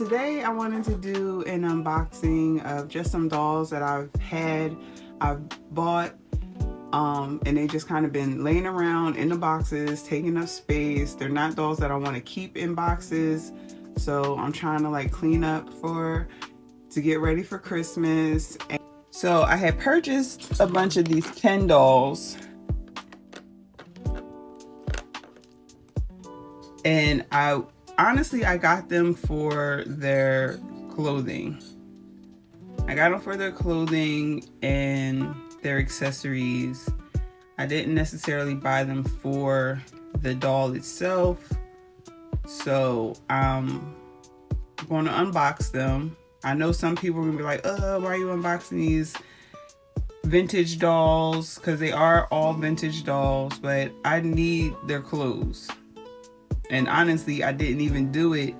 today I wanted to do an unboxing of just some dolls that I've bought, and they just kind of been laying around in the boxes, taking up space. They're not dolls that I want to keep in boxes, so I'm trying to like clean up to get ready for Christmas. And so I had purchased a bunch of these Ken dolls, and I got them for their clothing. I got them for their clothing and their accessories. I didn't necessarily buy them for the doll itself. So I'm going to unbox them. I know some people are going to be like, oh, why are you unboxing these vintage dolls? Because they are all vintage dolls, but I need their clothes. And honestly, I didn't even do it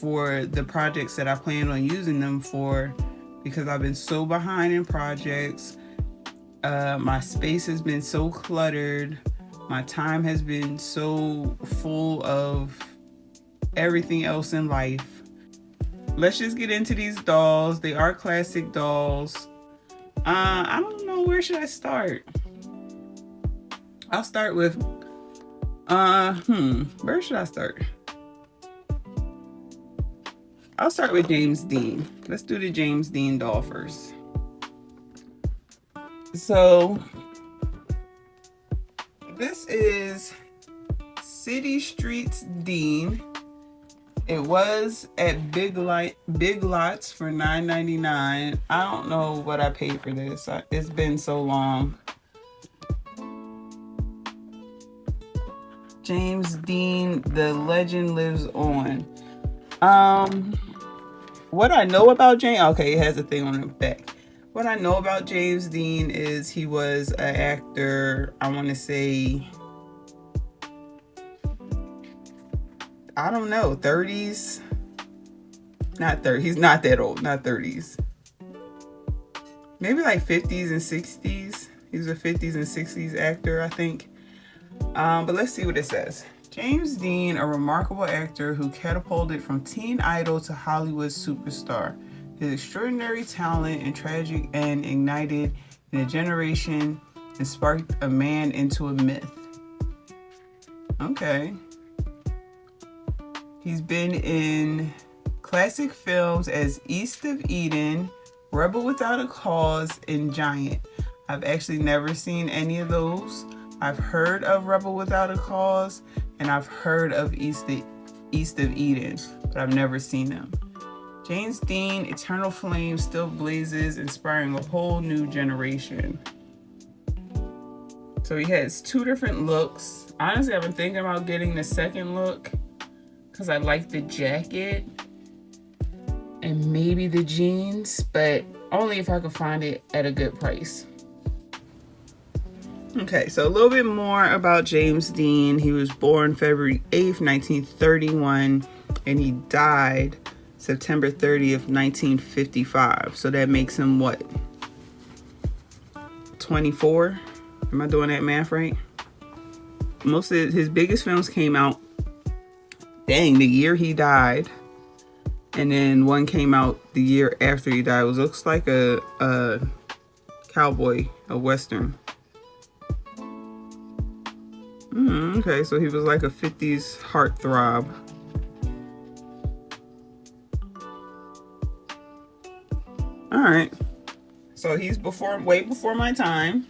for the projects that I plan on using them for, because I've been so behind in projects. My space has been so cluttered. My time has been so full of everything else in life. Let's just get into these dolls. They are classic dolls. I don't know, where should I start? I'll start with where should I start? I'll start with James Dean. Let's do the James Dean doll first. So this is City Streets Dean. It was at Big Lots for $9.99. I don't know what I paid for this. It's been so long. James Dean, the legend lives on. What I know about James, okay, it has a thing on the back. What I know about James Dean is he was an actor, I want to say, I don't know, 30s? Not 30, he's not that old, not 30s. Maybe like 50s and 60s. He was a 50s and 60s actor, I think. But let's see what it says. James Dean, a remarkable actor who catapulted from teen idol to Hollywood superstar. His extraordinary talent and tragic end ignited in a generation and sparked a man into a myth. Okay. He's been in classic films as East of Eden, Rebel Without a Cause, and Giant. I've actually never seen any of those. I've heard of Rebel Without a Cause, and I've heard of East of Eden, but I've never seen them. James Dean, eternal flame still blazes, inspiring a whole new generation. So he has two different looks. Honestly, I've been thinking about getting the second look because I like the jacket and maybe the jeans, but only if I could find it at a good price. Okay, so a little bit more about James Dean. He was born February 8th, 1931, and he died September 30th, 1955. So that makes him what? 24? Am I doing that math right? Most of his biggest films came out, the year he died. And then one came out the year after he died. It looks like a cowboy, a Western. Okay, so he was like a 50s heartthrob. All right, so he's way before my time.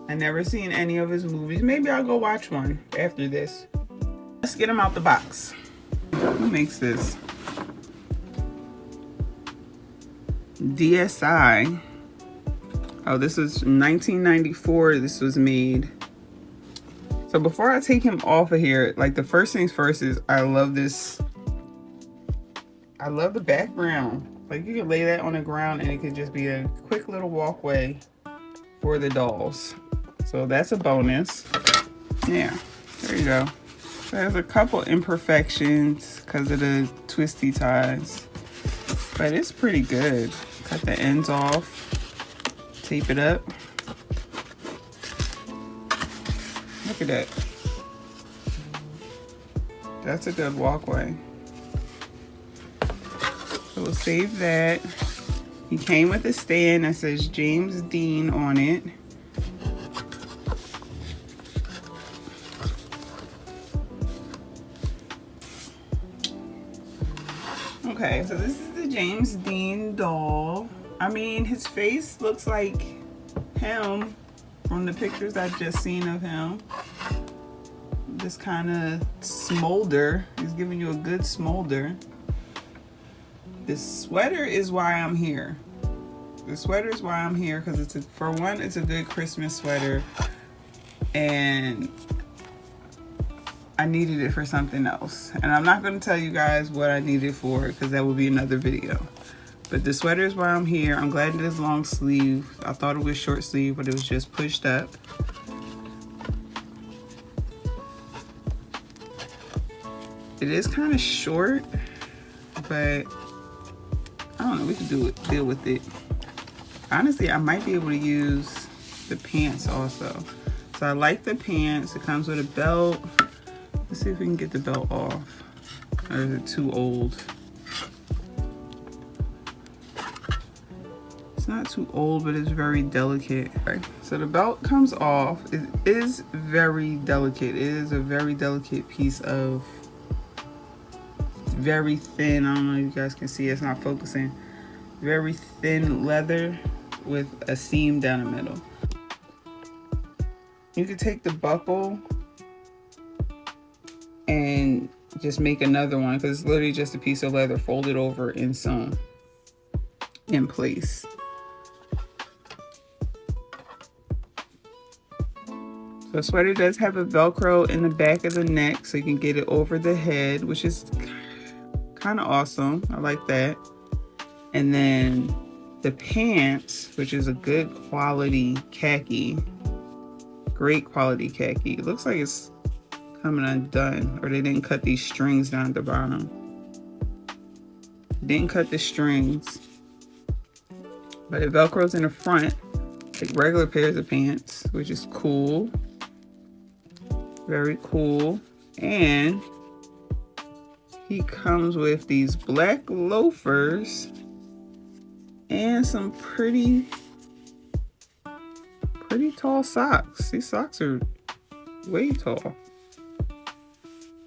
I never seen any of his movies. Maybe I'll go watch one after this. Let's get him out the box. Who makes this? DSI. Oh, this is 1994. This was made. So before I take him off of here, like the first things first is I love this. I love the background. Like you can lay that on the ground and it could just be a quick little walkway for the dolls. So that's a bonus. Yeah, there you go. So there's a couple imperfections because of the twisty ties, but it's pretty good. Cut the ends off, tape it up. Look at that. That's a good walkway. we'll save that. He came with a stand that says James Dean on it. Okay, so this is the James Dean doll. I mean, his face looks like him from the pictures I've just seen of him. This kind of smolder. He's giving you a good smolder. This sweater is why I'm here. The sweater is why I'm here because for one, it's a good Christmas sweater, and I needed it for something else. And I'm not going to tell you guys what I need it for because that will be another video. But the sweater is why I'm here. I'm glad it is long sleeve. I thought it was short sleeve, but it was just pushed up. It is kind of short, but I don't know, we can deal with it. Honestly, I might be able to use the pants also. So I like the pants. It comes with a belt. Let's see if we can get the belt off. Or is it too old? It's not too old, but it's very delicate. Okay, so the belt comes off. It is very delicate. It is a very delicate piece of very thin, I don't know if you guys can see, it's not focusing. Very thin leather with a seam down the middle. You could take the buckle and just make another one because it's literally just a piece of leather folded over and sewn in place. So the sweater does have a Velcro in the back of the neck so you can get it over the head, which is kind of awesome. I like that. And then the pants, which is a good quality khaki, great quality khaki. It looks like it's coming undone, or they didn't cut these strings down at the bottom. Didn't cut the strings, but it Velcros in the front like regular pairs of pants, which is cool. Very cool. And he comes with these black loafers and some pretty tall socks. These socks are way tall.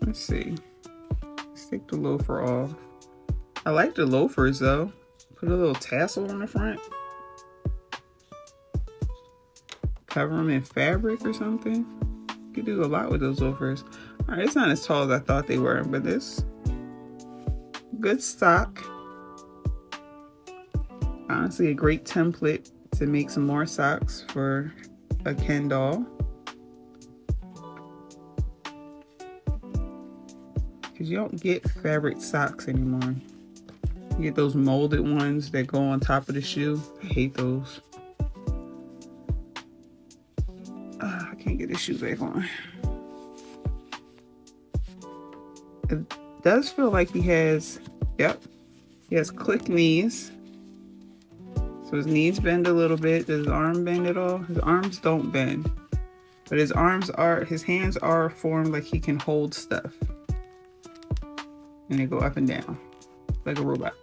Let's see. Let's take the loafer off. I like the loafers though. Put a little tassel on the front. Cover them in fabric or something. You could do a lot with those loafers. All right, it's not as tall as I thought they were, but this good stock. Honestly, a great template to make some more socks for a Ken doll. Because you don't get fabric socks anymore. You get those molded ones that go on top of the shoe. I hate those. I can't get the shoe back on. It does feel like he has, yep, he has click knees. So his knees bend a little bit. Does his arm bend at all? His arms don't bend. But his hands are formed like he can hold stuff. And they go up and down. Like a robot.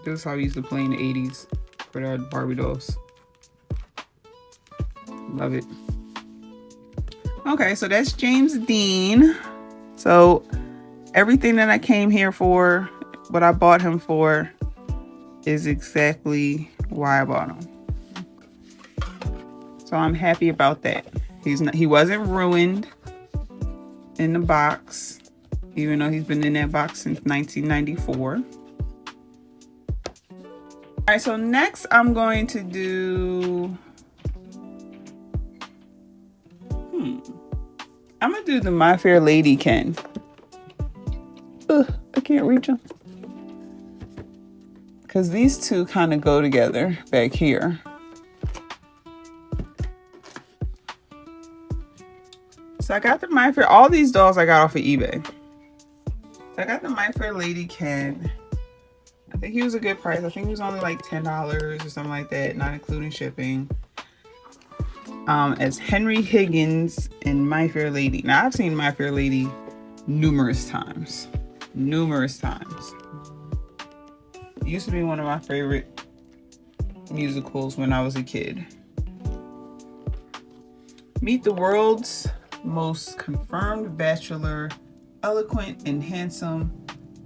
This is how we used to play in the 80s for our Barbie dolls. Love it. Okay, so that's James Dean. So everything that I came here for, what I bought him for, is exactly why I bought him. So I'm happy about that. He wasn't ruined in the box, even though he's been in that box since 1994. All right, so next I'm going to do, I'm gonna do the My Fair Lady Ken. Ugh, I can't reach him. Because these two kind of go together back here. So I got the My Fair, all these dolls I got off of eBay. So I got the My Fair Lady Ken. I think he was a good price. I think he was only like $10 or something like that, not including shipping. As Henry Higgins in My Fair Lady. Now I've seen My Fair Lady numerous times. It used to be one of my favorite musicals when I was a kid. Meet the world's most confirmed bachelor, eloquent and handsome.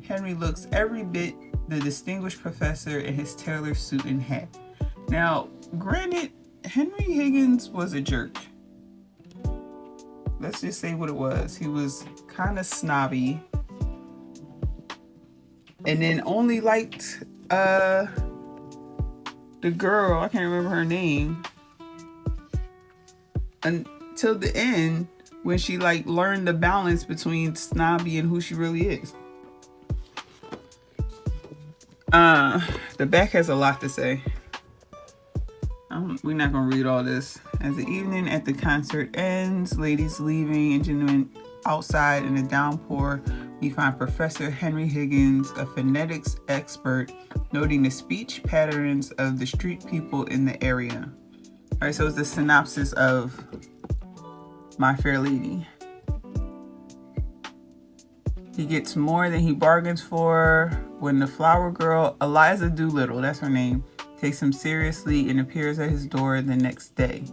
Henry looks every bit the distinguished professor in his tailor suit and hat. Now, granted, Henry Higgins was a jerk. Let's just say what it was. He was kind of snobby. And then only liked the girl, I can't remember her name, until the end when she like learned the balance between snobby and who she really is. The back has a lot to say. We're not gonna read all this. As the evening at the concert ends, ladies leaving and gentlemen outside in a downpour, we find Professor Henry Higgins, a phonetics expert, noting the speech patterns of the street people in the area. All right, so it's the synopsis of My Fair Lady. He gets more than he bargains for when the flower girl, Eliza Doolittle, that's her name, takes him seriously and appears at his door the next day.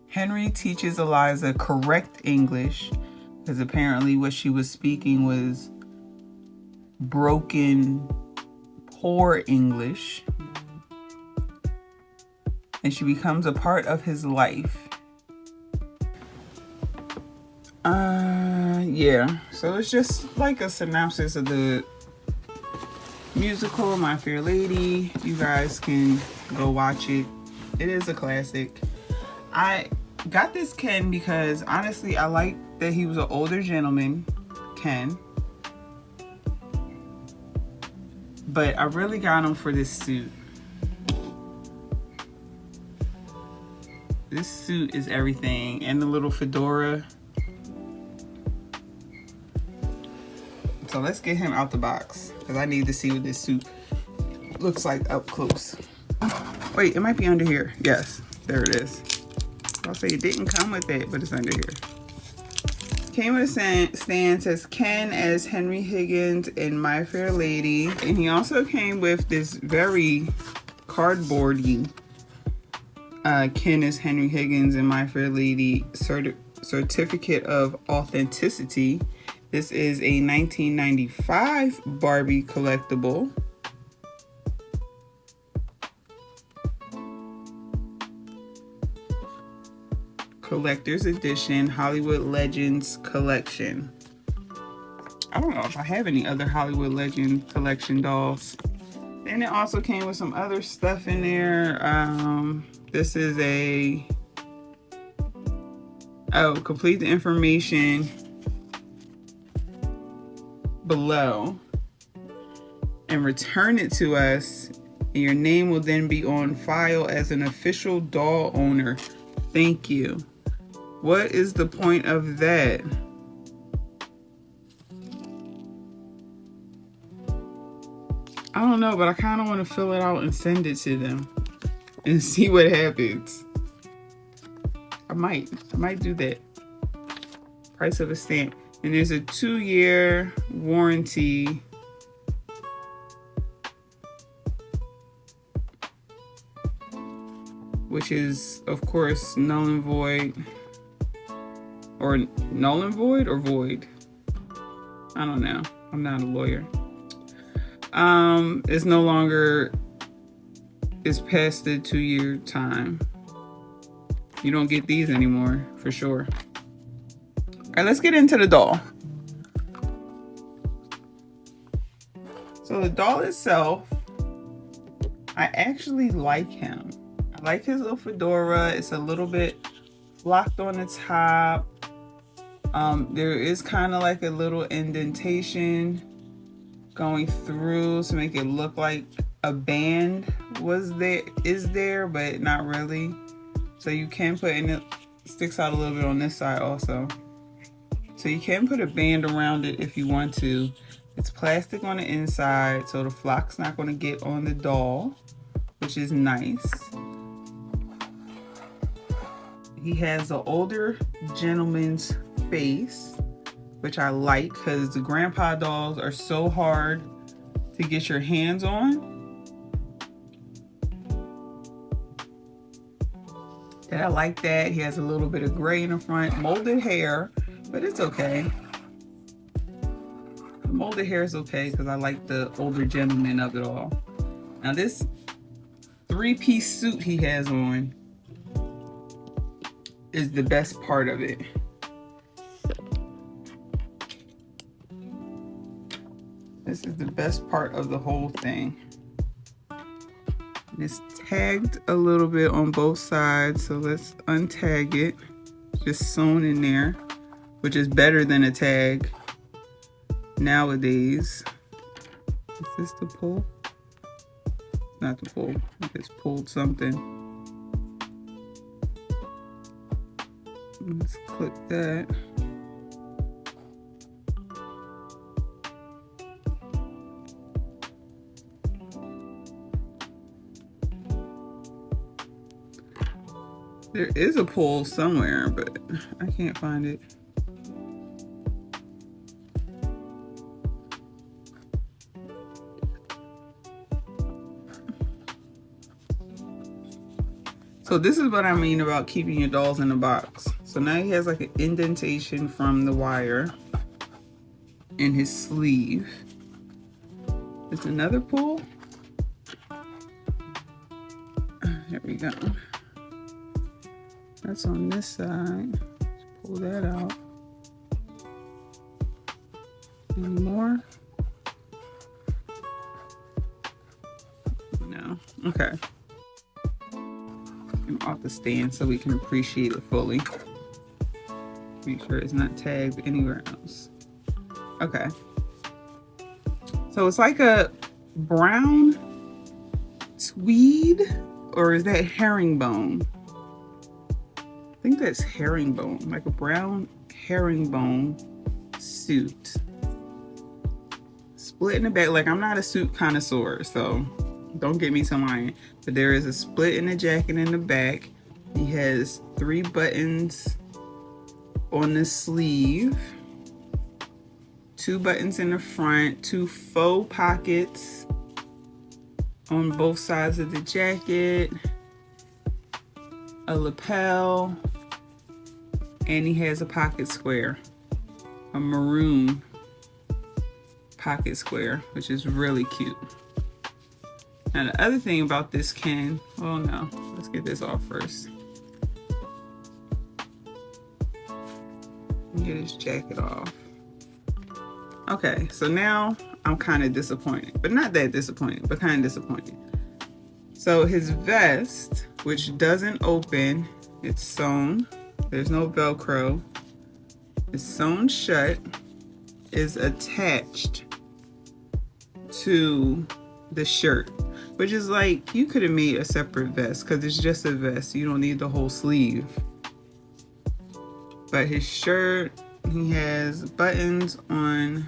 Henry teaches Eliza correct English, because apparently what she was speaking was broken, poor English. And she becomes a part of his life. Yeah, so it's just like a synopsis of the musical My Fair Lady. You guys can go watch it. It is a classic. I got this Ken because honestly I like that he was an older gentleman, Ken. But I really got him for this suit. This suit is everything, and the little fedora. So let's get him out the box because I need to see what this suit looks like up close. Wait, it might be under here. Yes, there it is. I'll say it didn't come with it, but it's under here. Came with a stand, says Ken as Henry Higgins in My Fair Lady. And he also came with this very cardboardy Ken as Henry Higgins in My Fair Lady certificate of authenticity. This is a 1995 Barbie collectible. Collector's edition, Hollywood Legends collection. I don't know if I have any other Hollywood Legend collection dolls. Then it also came with some other stuff in there. This is complete the information below and return it to us, and your name will then be on file as an official doll owner. Thank you. What is the point of that? I don't know, but I kind of want to fill it out and send it to them and see what happens. I might do that. Price of a stamp. And there's a 2-year warranty. Which is, of course, null and void. Or null and void or void? I don't know. I'm not a lawyer. It's no longer, it's past the 2-year time. You don't get these anymore, for sure. All right, let's get into the doll. So the doll itself, I actually like him. I like his little fedora. It's a little bit flocked on the top. There is kind of like a little indentation going through to make it look like a band is there, but not really. So you can put, and it sticks out a little bit on this side also. So you can put a band around it if you want to. It's plastic on the inside, so the flock's not going to get on the doll, which is nice. He has an older gentleman's face, which I like because the grandpa dolls are so hard to get your hands on. And I like that. He has a little bit of gray in the front, molded hair, but it's okay. The molded hair is okay because I like the older gentleman of it all. Now this 3-piece suit he has on is the best part of it. This is the best part of the whole thing. It's tagged a little bit on both sides, so let's untag it. It's just sewn in there, which is better than a tag nowadays. Is this the pull? Not the pull. I just pulled something. Let's click that. There is a pull somewhere, but I can't find it. So this is what I mean about keeping your dolls in a box. So now he has like an indentation from the wire in his sleeve. There's another pull. There we go. That's on this side. Let's pull that out. Any more? No. Okay. Off the stand so we can appreciate it fully. Make sure it's not tagged anywhere else. Okay. So it's like a brown tweed, or is that herringbone? I think that's herringbone, like a brown herringbone suit. Split in the back. Like, I'm not a suit connoisseur, so don't get me to lying. But there is a split in the jacket in the back. He has 3 buttons on the sleeve, 2 buttons in the front, 2 faux pockets on both sides of the jacket, a lapel, and he has a pocket square, a maroon pocket square, which is really cute. Now the other thing about this can, oh no, let's get this off first. Get his jacket off. Okay, so now I'm kind of disappointed, but not that disappointed, but kind of disappointed. So his vest, which doesn't open, it's sewn. There's no Velcro. It's sewn shut, is attached to the shirt, which is like, you could have made a separate vest because it's just a vest. You don't need the whole sleeve. But his shirt, he has buttons on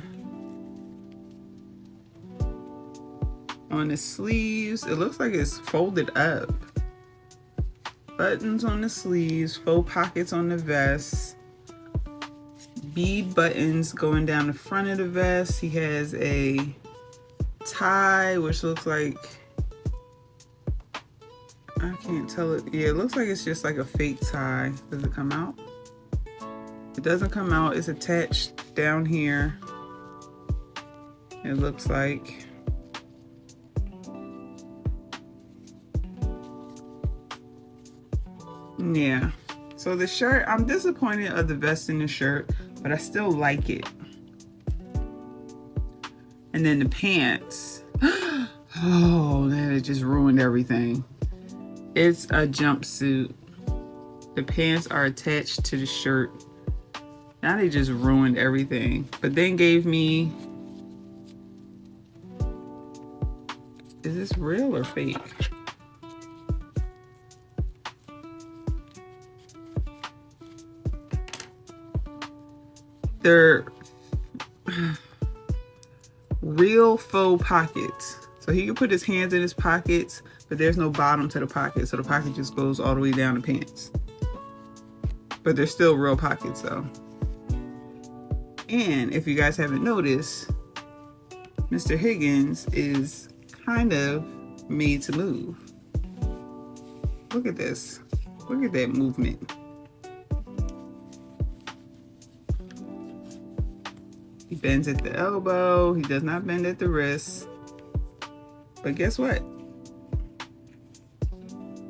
the sleeves. It looks like it's folded up. Buttons on the sleeves, faux pockets on the vest, bead buttons going down the front of the vest. He has a tie, which looks like, I can't tell it. Yeah, it looks like it's just like a fake tie. Does it come out? It doesn't come out. It's attached down here. It looks like. Yeah. So the shirt, I'm disappointed of the vest in the shirt, but I still like it. And then the pants. Oh, that just ruined everything. It's a jumpsuit. The pants are attached to the shirt. Now they just ruined everything. But then gave me, is this real or fake? They're real faux pockets. So he can put his hands in his pockets, but there's no bottom to the pocket. So the pocket just goes all the way down the pants. But they're still real pockets though. And if you guys haven't noticed, Mr. Higgins is kind of made to move. Look at this. Look at that movement. He bends at the elbow. He does not bend at the wrist. But guess what?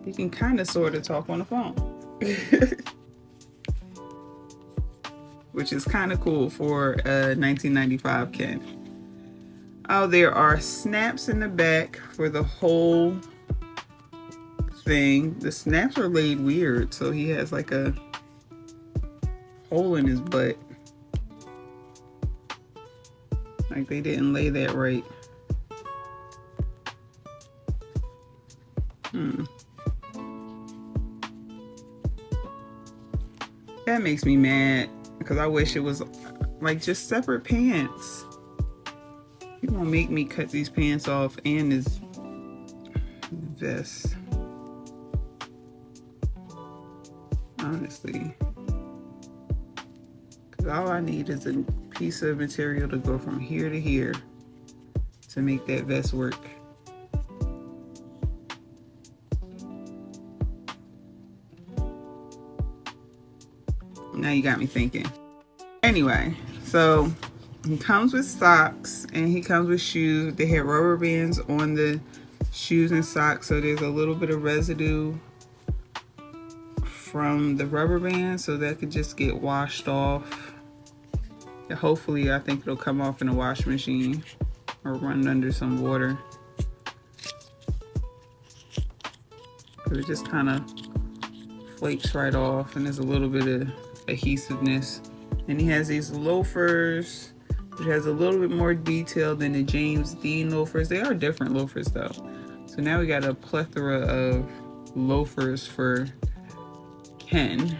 He can kind of sort of talk on the phone. Which is kind of cool for a 1995 Ken. Oh, there are snaps in the back for the whole thing. The snaps are laid weird, so he has like a hole in his butt. Like they didn't lay that right. That makes me mad because I wish it was like just separate pants. You gonna make me cut these pants off and this vest. Honestly. Because all I need is a piece of material to go from here to here to make that vest work. Now you got me thinking. Anyway, so he comes with socks and he comes with shoes. They have rubber bands on the shoes and socks, so there's a little bit of residue from the rubber band, so that could just get washed off. And hopefully, I think it'll come off in a wash machine or run under some water. It just kind of flakes right off, and there's a little bit of adhesiveness. And he has these loafers, which has a little bit more detail than the James Dean loafers. They are different loafers though. So now we got a plethora of loafers for Ken.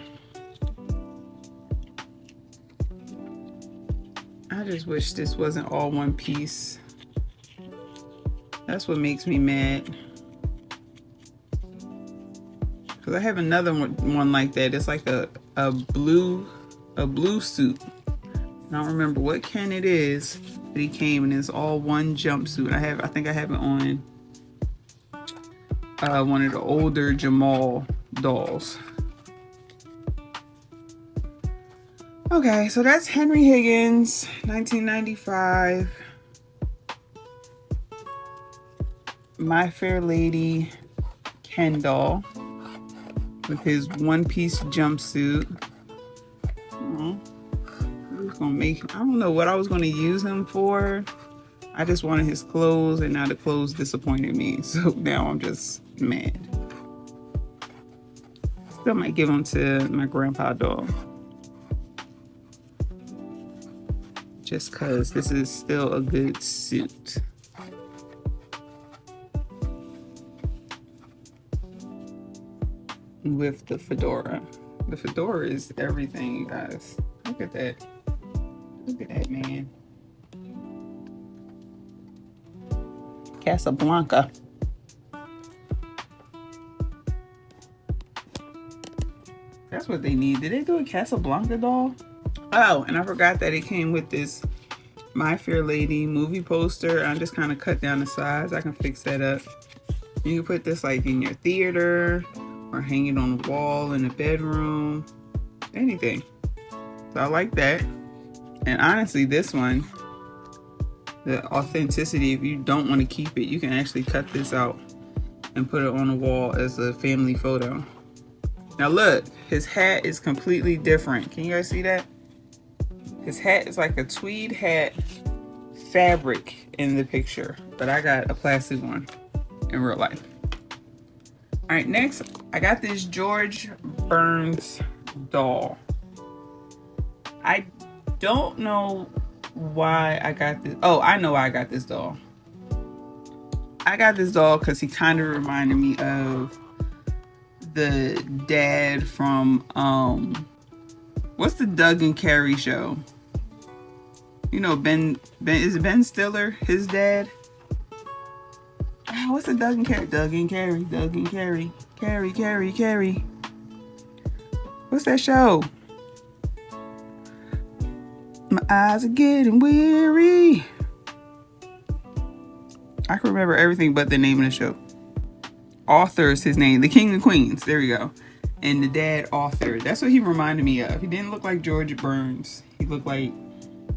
I just wish this wasn't all one piece. That's what makes me mad. Because I have another one like that. It's like a blue suit. I don't remember what Ken it is, but he came and it's all one jumpsuit. I think I have it on one of the older Jamal dolls. Okay, so that's Henry Higgins, 1995. My Fair Lady Ken doll with his one-piece jumpsuit. I don't know what I was going to use him for. I just wanted his clothes, and now the clothes disappointed me, so now I'm just mad. Still might give him to my grandpa doll, just because this is still a good suit. With the fedora. The fedora is everything, you guys. Look at that. Look at that, man. Casablanca. That's what they need. Did they do a Casablanca doll? Oh, and I forgot that it came with this My Fair Lady movie poster. I just kind of cut down the size. I can fix that up. You can put this like in your theater or hang it on the wall in the bedroom. Anything. So I like that. And honestly, this one, the authenticity, if you don't want to keep it, you can actually cut this out and put it on the wall as a family photo. Now look, his hat is completely different. Can you guys see that? His hat is like a tweed hat fabric in the picture, but I got a plastic one in real life. All right, next, I got this George Burns doll. I don't know why I got this. Oh, I know why I got this doll. I got this doll because he kind of reminded me of the dad from what's the Doug and Carrie show? You know, Ben is it Ben Stiller, his dad? Oh, what's the Doug and Carrie? Doug and Carrie. Carrie. What's that show? eyes are getting weary. I can remember everything but the name of the show. Arthur is his name. The King of Queens. There we go. And the dad, Arthur. That's what he reminded me of. He didn't look like George Burns. He looked like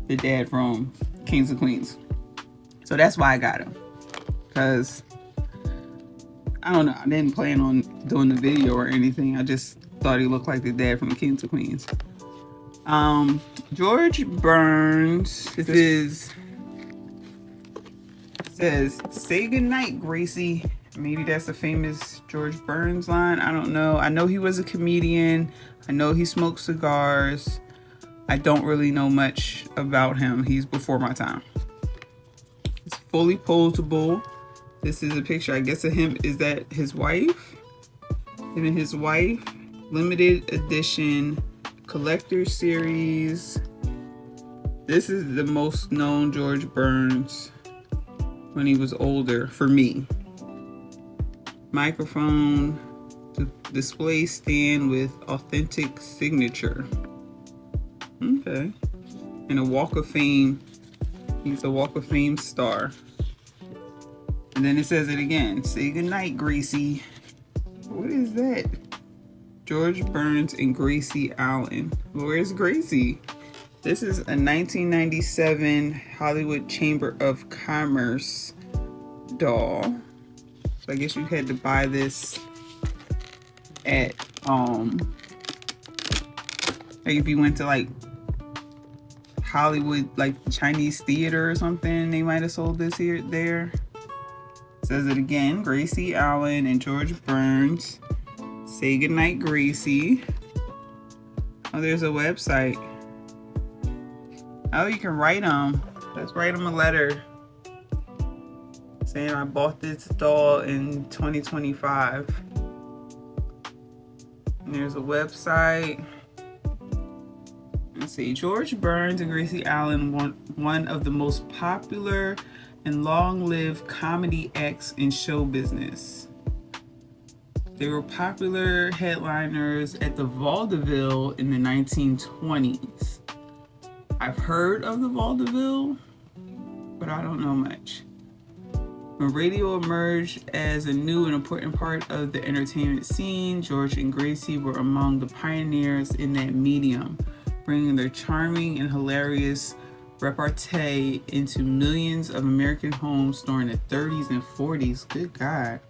the dad from Kings of Queens. So that's why I got him. Because, I don't know. I didn't plan on doing the video or anything. I just thought he looked like the dad from the Kings of Queens. George Burns. This says, "Say goodnight, Gracie." Maybe that's a famous George Burns line. I don't know. I know he was a comedian. I know he smoked cigars. I don't really know much about him. He's before my time. It's fully posable. This is a picture, I guess, of him. Is that his wife? Him and his wife. Limited edition collector series. This is the most known George Burns when he was older for me. Microphone, display stand with authentic signature. Okay. And a Walk of Fame. He's a Walk of Fame star. And then it says it again. "Say goodnight, Gracie." What is that? George Burns and Gracie Allen. Where's Gracie? This is a 1997 Hollywood Chamber of Commerce doll. So I guess you had to buy this at like if you went to like Hollywood, like Chinese theater or something, they might have sold this here there. Says it again. Gracie Allen and George Burns. Say goodnight, Gracie. Oh, there's a website. Oh, you can write them. Let's write them a letter saying I bought this doll in 2025. And there's a website. Let's see. George Burns and Gracie Allen, one of the most popular and long-lived comedy acts in show business. They were popular headliners at the vaudeville in the 1920s. I've heard of the vaudeville, but I don't know much. When radio emerged as a new and important part of the entertainment scene, George and Gracie were among the pioneers in that medium, bringing their charming and hilarious repartee into millions of American homes during the 30s and 40s. Good God.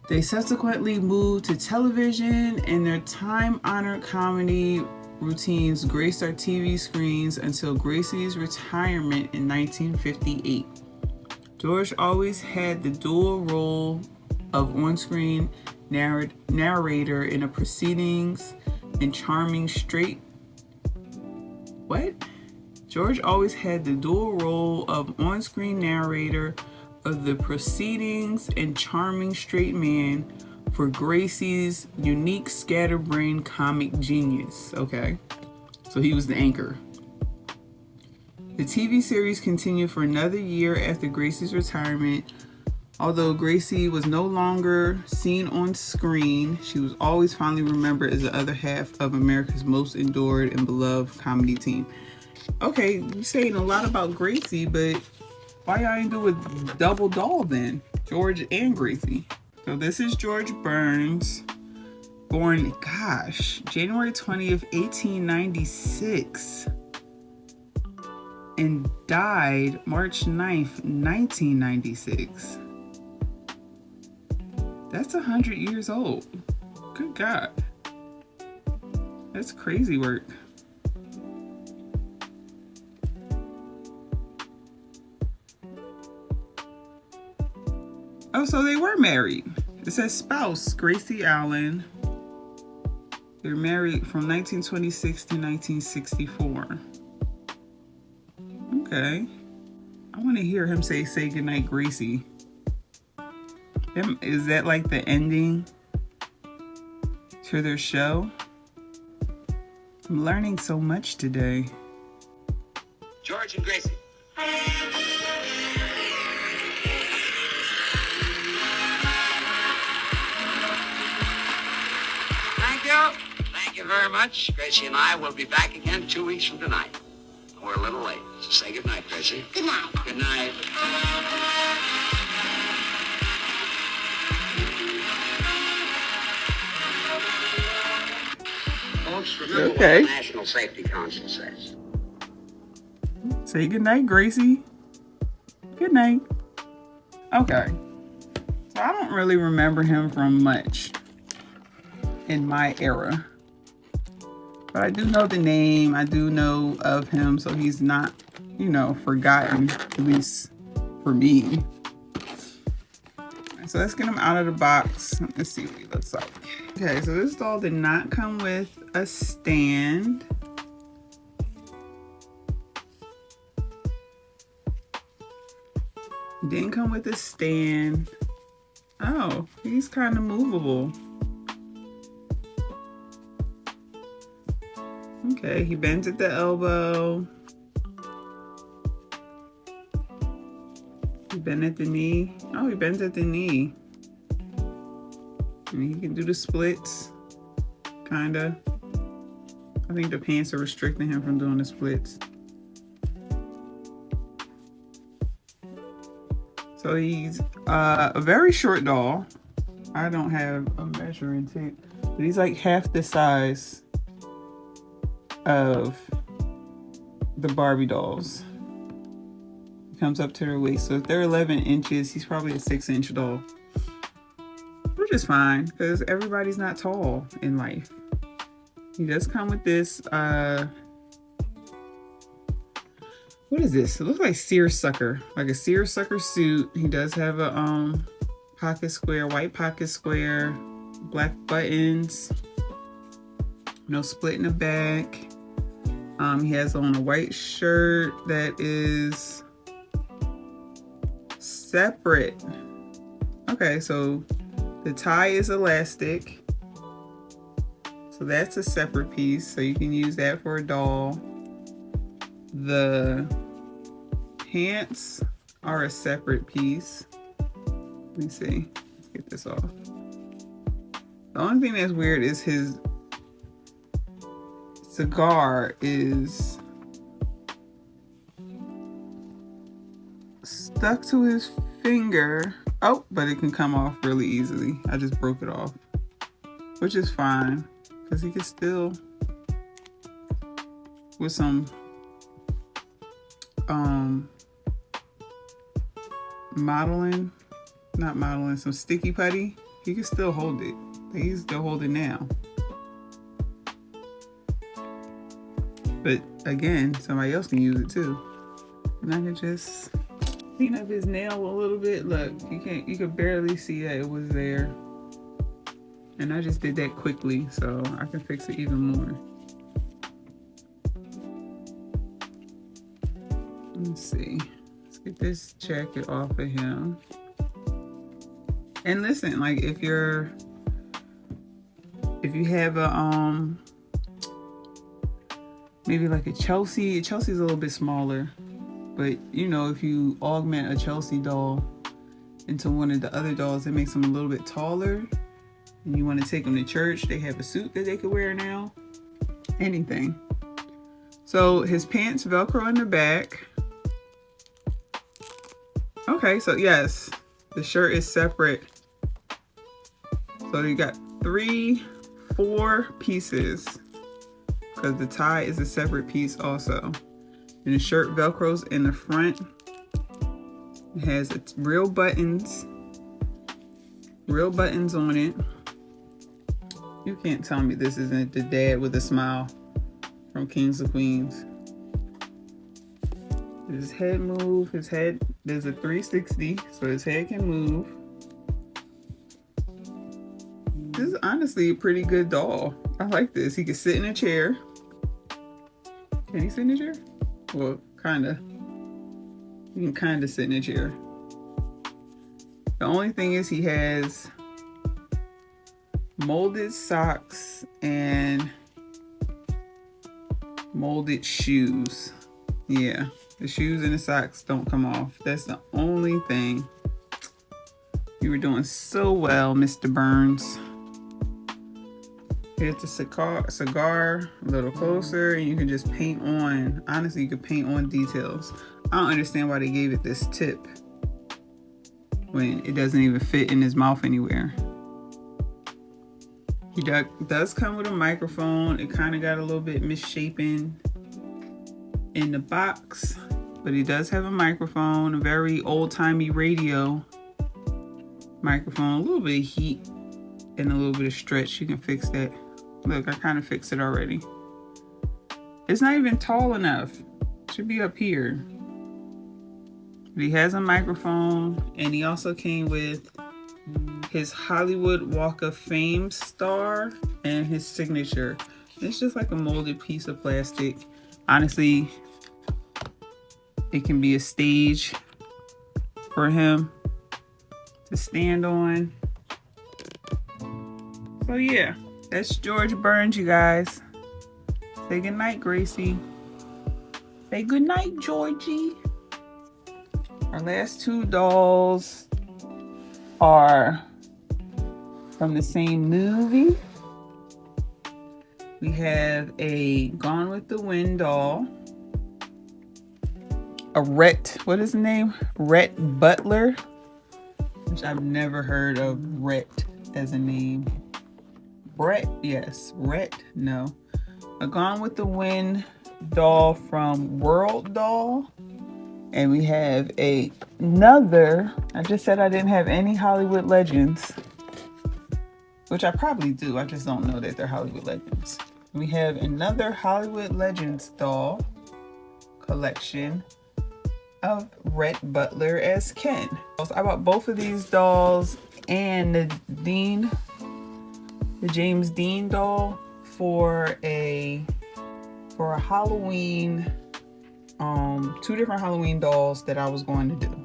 They subsequently moved to television, and their time-honored comedy routines graced our TV screens until Gracie's retirement in 1958. George always had the dual role of on-screen narrator in the proceedings and charming straight... What? George always had the dual role of on-screen narrator of the proceedings and charming straight man for Gracie's unique scatterbrained comic genius. Okay, so he was the anchor. The TV series continued for another year after Gracie's retirement. Although Gracie was no longer seen on screen, she was always fondly remembered as the other half of America's most endured and beloved comedy team. Okay, you're saying a lot about Gracie, but why y'all ain't do a double doll then? George and Gracie. So this is George Burns, born, January 20th, 1896. And died March 9th, 1996. That's 100 years old. Good God. That's crazy work. Oh, so they were married. It says spouse, Gracie Allen. They're married from 1926 to 1964. Okay. I want to hear him say goodnight, Gracie. Is that like the ending to their show? I'm learning so much today. George and Gracie. Thank you you very much. Gracie and I will be back again 2 weeks from tonight. We're a little late, so say good night, Gracie. Good night. Good night. Folks, remember what the National Safety Council says. Say good night, Gracie. Good night. Okay. So I don't really remember him from much in my era. But I do know the name. I do know of him, so he's not, you know, forgotten, at least for me. So let's get him out of the box. Let's see what he looks like. Okay, so this doll did not come with a stand. Didn't come with a stand. Oh, he's kind of movable. Okay, he bends at the elbow. He bends at the knee. Oh, he bends at the knee. And he can do the splits, kinda. I think the pants are restricting him from doing the splits. So he's a very short doll. I don't have a measuring tape, but he's like half the size of the Barbie dolls. He comes up to their waist. So if they're 11 inches, he's probably a 6-inch doll. Which is fine, because everybody's not tall in life. He does come with this, what is this? It looks like seersucker, like a seersucker suit. He does have a pocket square, white pocket square, black buttons, no split in the back. He has on a white shirt that is separate. Okay, so the tie is elastic. So that's a separate piece. So you can use that for a doll. The pants are a separate piece. Let me see. Let's get this off. The only thing that's weird is his cigar is stuck to his finger. Oh, but it can come off really easily. I just broke it off, which is fine because he can still, with some some sticky putty, he can still hold it. He's still holding now. But again, somebody else can use it too. And I can just clean up his nail a little bit. Look, you could barely see that it was there. And I just did that quickly, so I can fix it even more. Let's see. Let's get this jacket off of him. And listen, like if you have a maybe like a Chelsea's a little bit smaller, but you know, if you augment a Chelsea doll into one of the other dolls, it makes them a little bit taller, and you want to take them to church, they have a suit that they could wear now. Anything. So his pants Velcro in the back. Okay, so yes, the shirt is separate. So you got 4 pieces, because the tie is a separate piece also. And the shirt Velcros in the front. It has its real buttons on it. You can't tell me this isn't the dad with a smile from Kings of Queens. His head move, there's a 360, so his head can move. This is honestly a pretty good doll. I like this. He can sit in a chair. Can he sit in a chair? Well, kinda. He can kinda sit in a chair. The only thing is he has molded socks and molded shoes. Yeah, the shoes and the socks don't come off. That's the only thing. You were doing so well, Mr. Burns. Hit the cigar a little closer, and you can just paint on. Honestly, you could paint on details. I don't understand why they gave it this tip when it doesn't even fit in his mouth anywhere. He does come with a microphone. It kind of got a little bit misshapen in the box, but he does have a microphone, a very old-timey radio microphone, a little bit of heat and a little bit of stretch. You can fix that. Look, I kind of fixed it already. It's not even tall enough. It should be up here. But he has a microphone, and he also came with his Hollywood Walk of Fame star and his signature. It's just like a molded piece of plastic. Honestly, it can be a stage for him to stand on. So yeah, that's George Burns, you guys. Say goodnight, Gracie. Say goodnight, Georgie. Our last two dolls are from the same movie. We have a Gone with the Wind doll. A Rhett, what is the name? Rhett Butler, which I've never heard of Rhett as a name. Brett, yes. Rhett, no. A Gone with the Wind doll from World Doll. And we have another, I just said I didn't have any Hollywood Legends, which I probably do. I just don't know that they're Hollywood Legends. We have another Hollywood Legends doll collection of Rhett Butler as Ken. I bought both of these dolls and the James Dean doll for a Halloween, two different Halloween dolls that I was going to do.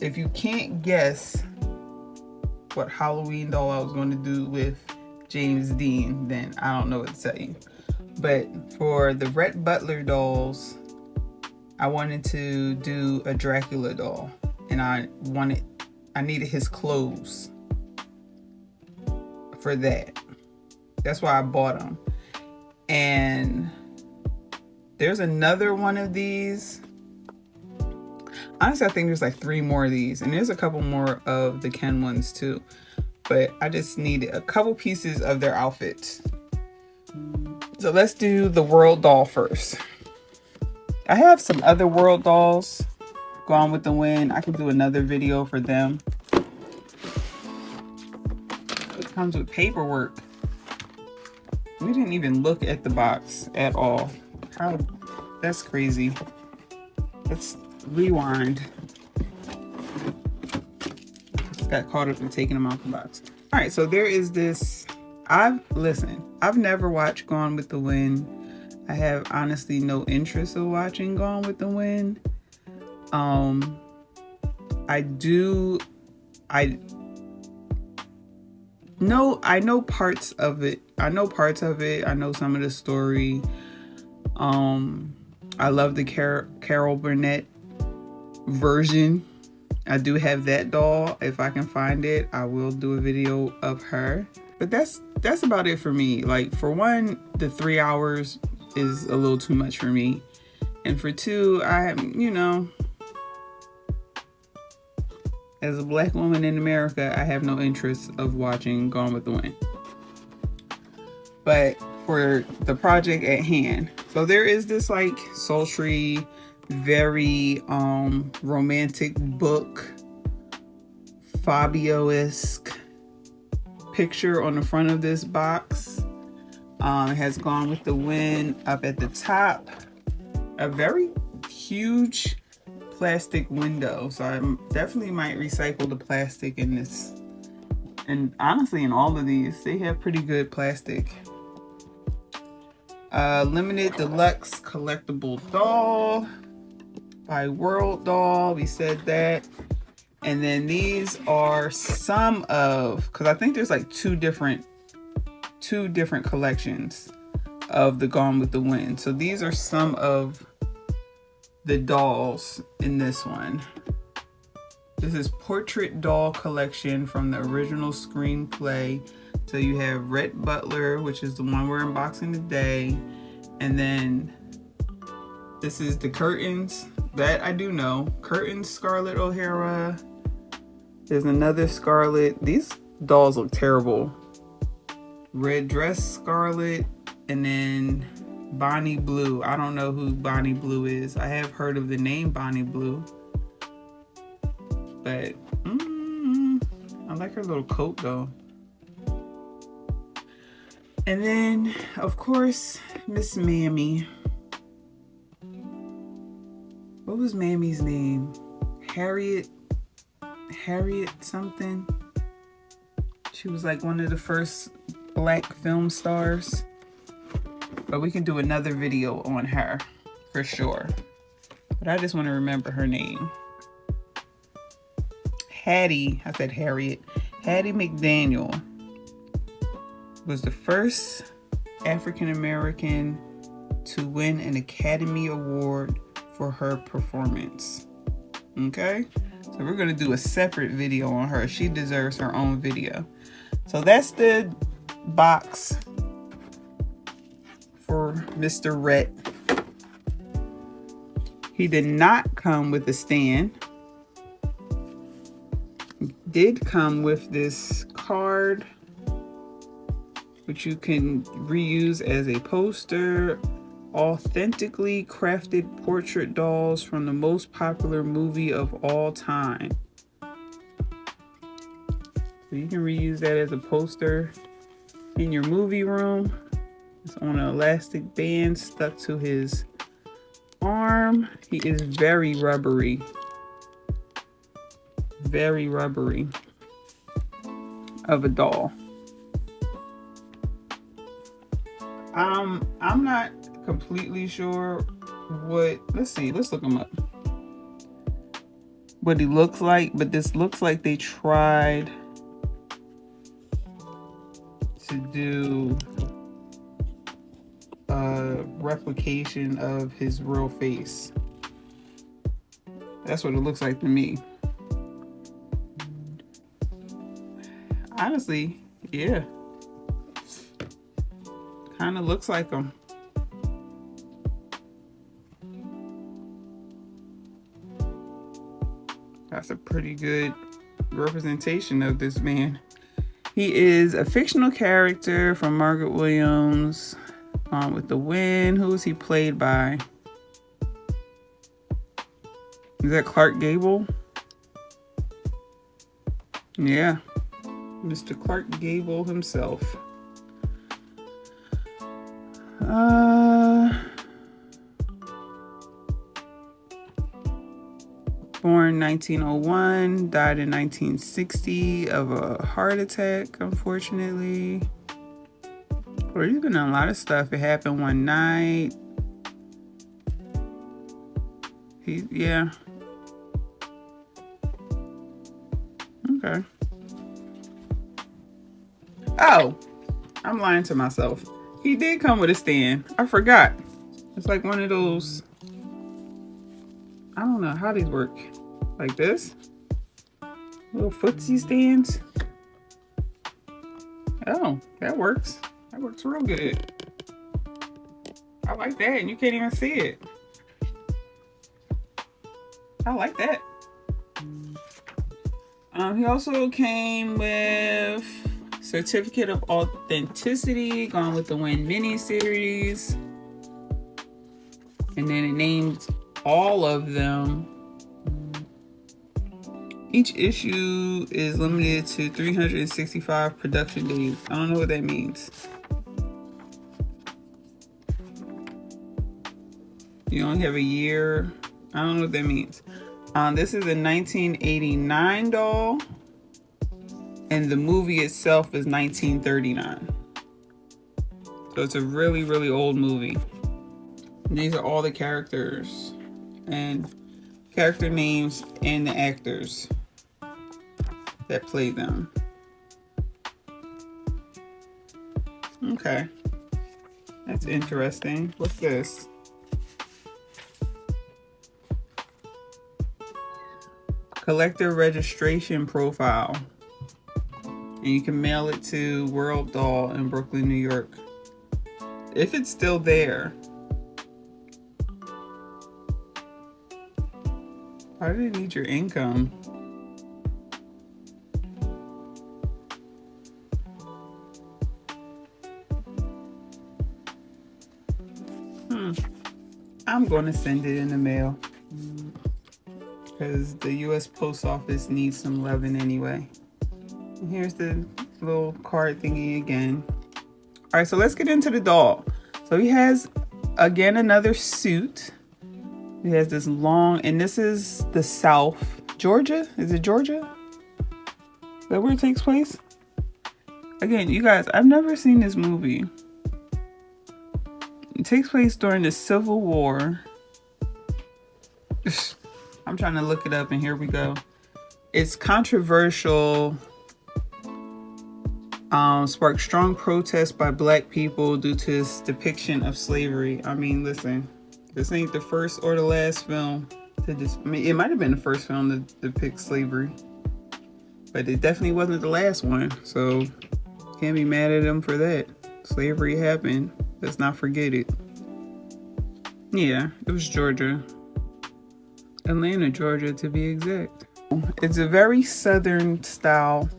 If you can't guess what Halloween doll I was going to do with James Dean, then I don't know what to tell you. But for the Rhett Butler dolls, I wanted to do a Dracula doll, and I needed his clothes for that. That's why I bought them. And there's another one of these. Honestly, I think there's like 3 more of these, and there's a couple more of the Ken ones too. But I just needed a couple pieces of their outfits. So let's do the World doll first. I have some other World dolls, Gone with the Wind. I could do another video for them. It comes with paperwork. We didn't even look at the box at all. That's crazy. Let's rewind. Just got caught up in taking them out the box. All right, so there is this. I've never watched Gone with the Wind. I have honestly no interest in watching Gone with the Wind. I know parts of it. I know some of the story. I love the Carol Burnett version. I do have that doll. If I can find it, I will do a video of her. But that's about it for me. Like, for one, the 3 hours is a little too much for me. And for two, as a black woman in America, I have no interest of watching Gone with the Wind. But for the project at hand, so there is this like sultry, very romantic book, Fabio-esque picture on the front of this box. It has Gone with the Wind up at the top. A very huge plastic window, so I definitely might recycle the plastic in this. And honestly, in all of these, they have pretty good plastic. Limited deluxe collectible doll by World Doll. We said that. And then these are some of, because I think there's like two different collections of the Gone with the Wind. So these are some of the dolls in this one. This is Portrait Doll Collection from the original screenplay So you have Rhett Butler, which is the one we're unboxing today. And then this is the curtains. That I do know. Curtains, Scarlett O'Hara. There's another Scarlett. These dolls look terrible. Red dress Scarlett. And then Bonnie Blue. I don't know who Bonnie Blue is. I have heard of the name Bonnie Blue. But I like her little coat though. And then, of course, Miss Mammy. What was Mammy's name? Harriet something. She was like one of the first black film stars. But we can do another video on her for sure. But I just want to remember her name. Hattie, I said Harriet. Hattie McDaniel was the first African American to win an Academy Award for her performance. Okay, so we're gonna do a separate video on her. She deserves her own video. So that's the box for Mr. Rhett. He did not come with a stand. He did come with this card, which you can reuse as a poster. Authentically crafted portrait dolls from the most popular movie of all time. So you can reuse that as a poster in your movie room. It's on an elastic band stuck to his arm. He is very rubbery. Very rubbery of a doll. I'm not completely sure what, let's look him up. What he looks like, but this looks like they tried to do a replication of his real face. That's what it looks like to me. Honestly, yeah. Kind of looks like him. That's a pretty good representation of this man. He is a fictional character from Margaret Williams, with the Wind. Who is he played by? Is that Clark Gable? Yeah, Mr. Clark Gable himself. Born 1901, died in 1960 of a heart attack, unfortunately. Or he's been in a lot of stuff. It happened one night. Yeah. Okay. Oh, I'm lying to myself. He did come with a stand. I forgot. It's like one of those, I don't know how these work. Like this? Little footsie stands. Oh, that works. That works real good. I like that, and you can't even see it. I like that. He also came with Certificate of Authenticity, Gone with the Wind miniseries. And then it named all of them. Each issue is limited to 365 production days. I don't know what that means. You only have a year. I don't know what that means. This is a 1989 doll. And the movie itself is 1939. So it's a really, really old movie. And these are all the characters and character names and the actors that play them. Okay. That's interesting. What's this? Collector registration profile. And you can mail it to World Doll in Brooklyn, New York. If it's still there. Why do they need your income? I'm going to send it in the mail because the U.S. Post Office needs some loving anyway. And here's the little card thingy again. All right, so let's get into the doll. So he has, again, another suit. He has this long, and this is the South. Georgia? Is it Georgia? Is that where it takes place? Again, you guys, I've never seen this movie. It takes place during the Civil War. I'm trying to look it up, and here we go. It's controversial. Sparked strong protests by Black people due to its depiction of slavery. I mean, listen, this ain't the first or the last film to I mean, it might have been the first film to depict slavery, but it definitely wasn't the last one. So can't be mad at them for that. Slavery happened. Let's not forget it. Yeah, it was Georgia. Atlanta, Georgia, to be exact. It's a very Southern style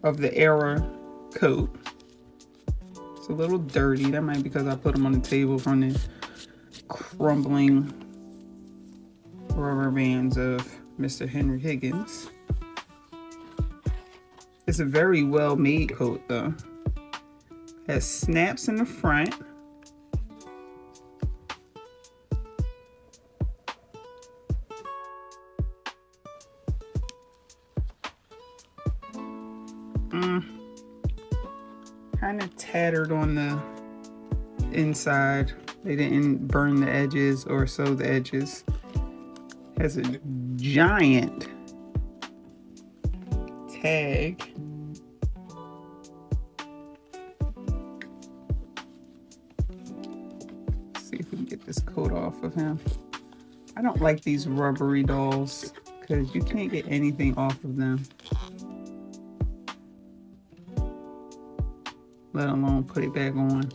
of the era coat. It's a little dirty. That might be because I put them on the table from the crumbling rubber bands of Mr. Henry Higgins. It's a very well made coat though. Has snaps in the front. Kind of tattered on the inside. They didn't burn the edges or sew the edges. Has a giant tag. Let's see if we can get this coat off of him. I don't like these rubbery dolls because you can't get anything off of them, let alone put it back on.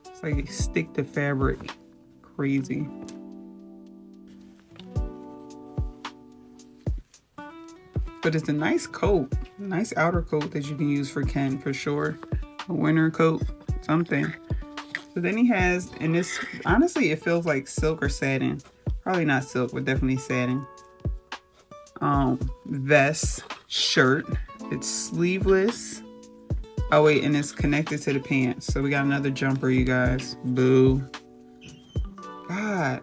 It's like they stick to fabric crazy. But it's a nice coat, nice outer coat that you can use for Ken for sure. A winter coat, something. So then he has, and this, honestly, it feels like silk or satin. Probably not silk, but definitely satin. Vest, shirt. It's sleeveless. Oh wait, and it's connected to the pants. So we got another jumper, you guys. Boo. God.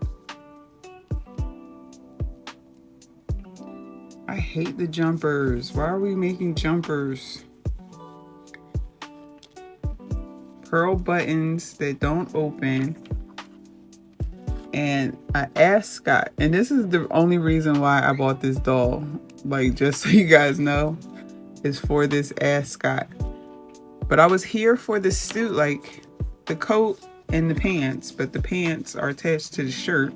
I hate the jumpers. Why are we making jumpers? Pearl buttons that don't open. And an ascot. And this is the only reason why I bought this doll. Like, just so you guys know, is for this ascot. But I was here for the suit, like the coat and the pants, but the pants are attached to the shirt.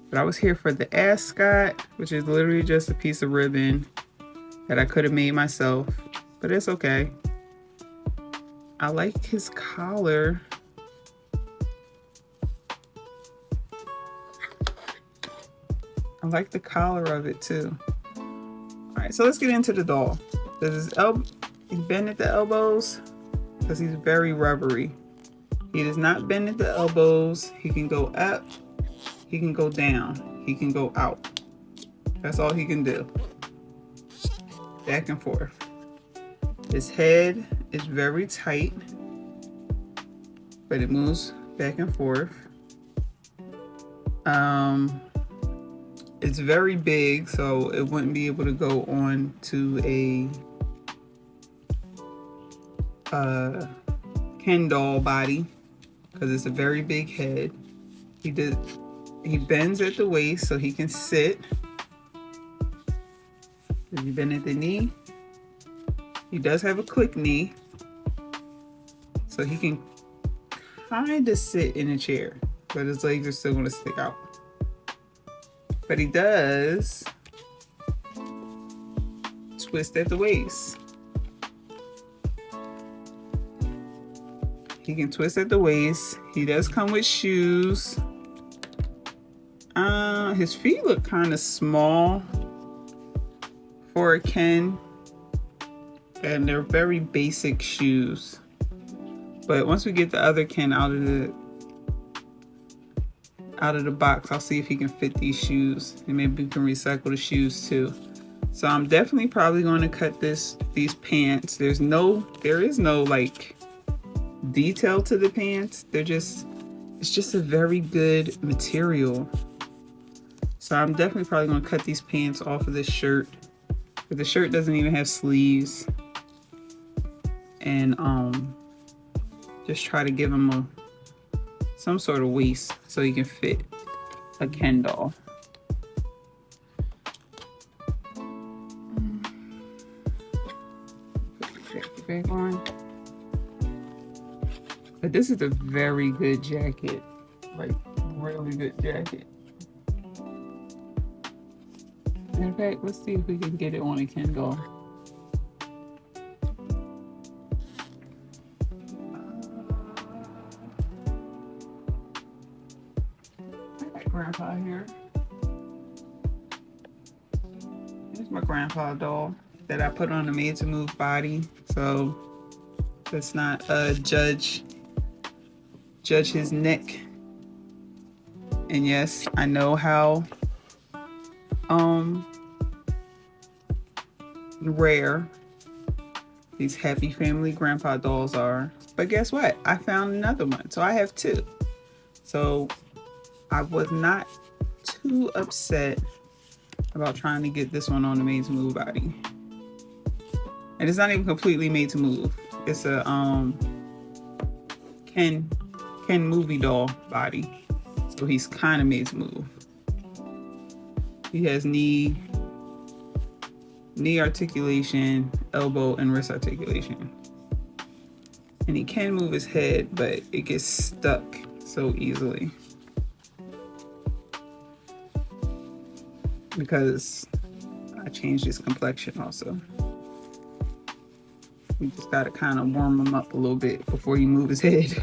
But I was here for the ascot, which is literally just a piece of ribbon that I could have made myself, but it's okay. I like his collar. I like the collar of it too. All right, so let's get into the doll. Does he bend at the elbows? Because he's very rubbery. He does not bend at the elbows. He can go up. He can go down. He can go out. That's all he can do. Back and forth. His head is very tight, but it moves back and forth. It's very big, so it wouldn't be able to go on to a Ken doll body because it's a very big head. He bends at the waist so he can sit. Does he bend at the knee? He does have a click knee, so he can kind of sit in a chair, but his legs are still going to stick out. But he does twist at the waist. He can twist at the waist. He does come with shoes. His feet look kind of small for a Ken, and they're very basic shoes. But once we get the other Ken out of the box, I'll see if he can fit these shoes, and maybe we can recycle the shoes too. So I'm definitely probably going to cut these pants. There is no like detail to the pants. It's just a very good material. So I'm definitely probably going to cut these pants off of this shirt. But the shirt doesn't even have sleeves. And just try to give him some sort of waist so he can fit a Ken doll. Put the back on. But this is a very good jacket. Like, really good jacket. In fact, let's see if we can get it on a Ken doll. I got Grandpa here. Here's my Grandpa doll that I put on the made to move body. So let's not judge his neck. And yes, I know how rare these Happy Family Grandpa dolls are, but guess what? I found another one, so I have two. So I was not too upset about trying to get this one on the made to move body. And it's not even completely made to move. It's a Ken movie doll body, so he's kind of made to move. He has knee articulation, elbow and wrist articulation. And he can move his head, but it gets stuck so easily. Because I changed his complexion also. You just gotta kind of warm him up a little bit before you move his head.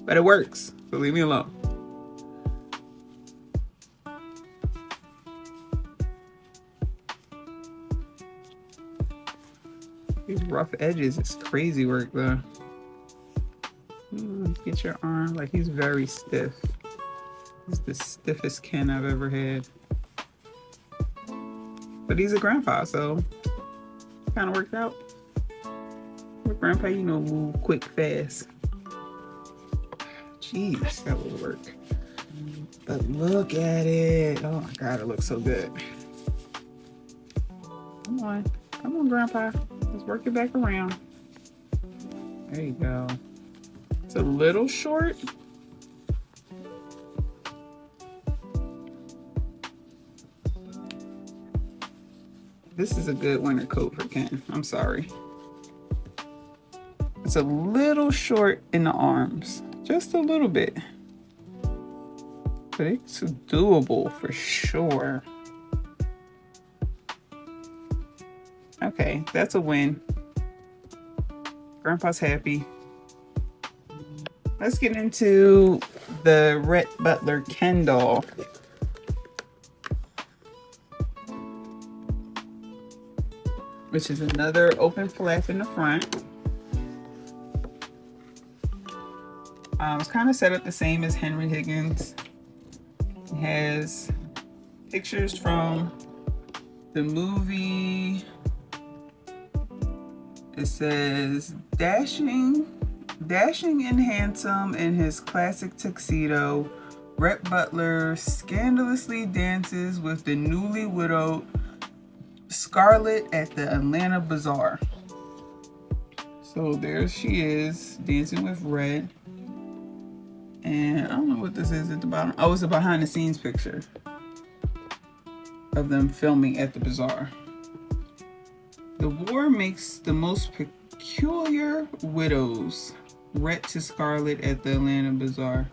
But it works, so leave me alone. These rough edges, it's crazy work though. Get your arm, like he's very stiff. He's the stiffest Ken I've ever had. But he's a grandpa, so kind of worked out. With Grandpa, you know, move quick, fast. Jeez, that would work. But look at it. Oh my God, it looks so good. Come on, Grandpa. Let's work it back around. There you go. It's a little short. This is a good winter coat for Ken. I'm sorry. It's a little short in the arms. Just a little bit. But it's doable for sure. Okay, that's a win. Grandpa's happy. Let's get into the Rhett Butler Ken doll. Which is another open flap in the front. It's kind of set up the same as Henry Higgins. It has pictures from the movie. It says dashing and handsome in his classic tuxedo, Rhett Butler scandalously dances with the newly widowed Scarlett at the Atlanta Bazaar. So there she is dancing with Rhett. And I don't know what this is at the bottom. Oh, it's a behind the scenes picture of them filming at the bazaar. The war makes the most peculiar widows. Rhett to Scarlett at the Atlanta Bazaar.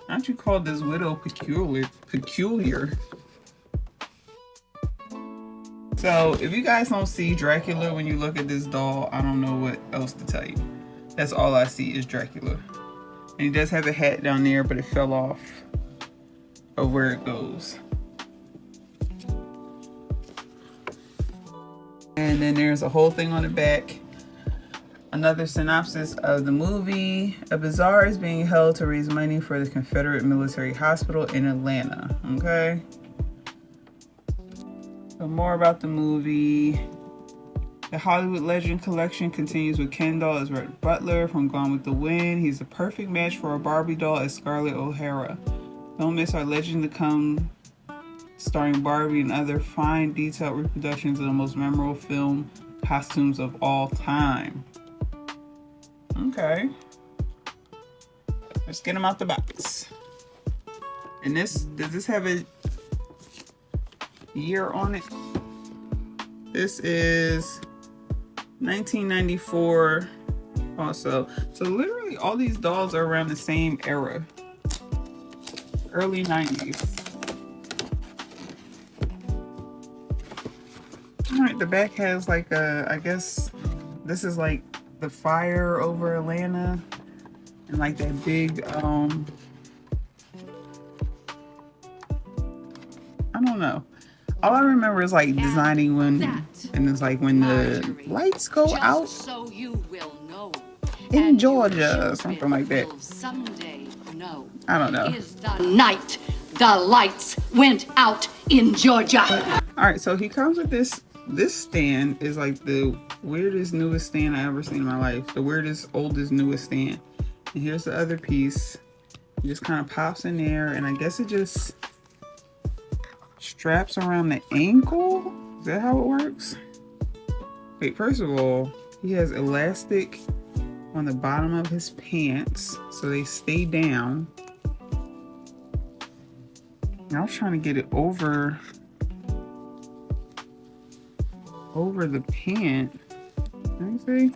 Aren't you called this widow peculiar? So if you guys don't see Dracula when you look at this doll, I don't know what else to tell you. That's all I see is Dracula. And he does have a hat down there, but it fell off of where it goes. And then there's a whole thing on the back. Another synopsis of the movie. A bazaar is being held to raise money for the Confederate Military Hospital in Atlanta. Okay. So more about the movie. The Hollywood Legend collection continues with Ken doll as Red Butler from Gone with the Wind. He's a perfect match for a Barbie doll as Scarlett O'Hara. Don't miss our Legend to Come starring Barbie and other fine detailed reproductions of the most memorable film costumes of all time. Okay. Let's get them out the box. And does this have a year on it? This is 1994 also. So literally all these dolls are around the same era. Early 90s. Alright, the back has like a, I guess this is like the fire over Atlanta. And like that big, I don't know. All I remember is like designing when, and it's like when the lights go out so you will know, in Georgia, something like that. Someday know. I don't know. Is the night the lights went out in Georgia. All right, so he comes with this. This stand is like the weirdest, newest stand I ever seen in my life. The weirdest, oldest, newest stand. And here's the other piece. It just kind of pops in there, and I guess it just straps around the ankle. Is that how it works? Wait, first of all, he has elastic on the bottom of his pants so they stay down. And I was trying to get it over the pant. Let me see.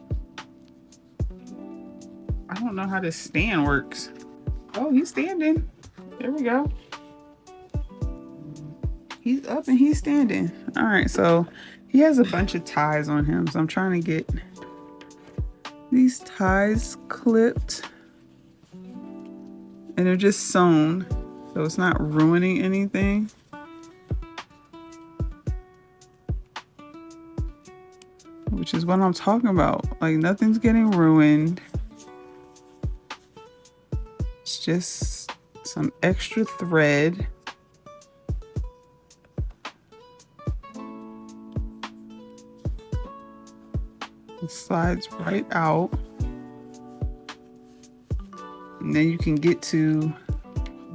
I don't know how this stand works. Oh, he's standing. There we go. He's up and he's standing. All right, so he has a bunch of ties on him. So I'm trying to get these ties clipped. And they're just sewn, so it's not ruining anything. Which is what I'm talking about. Like, nothing's getting ruined. It's just some extra thread. It slides right out. And then you can get to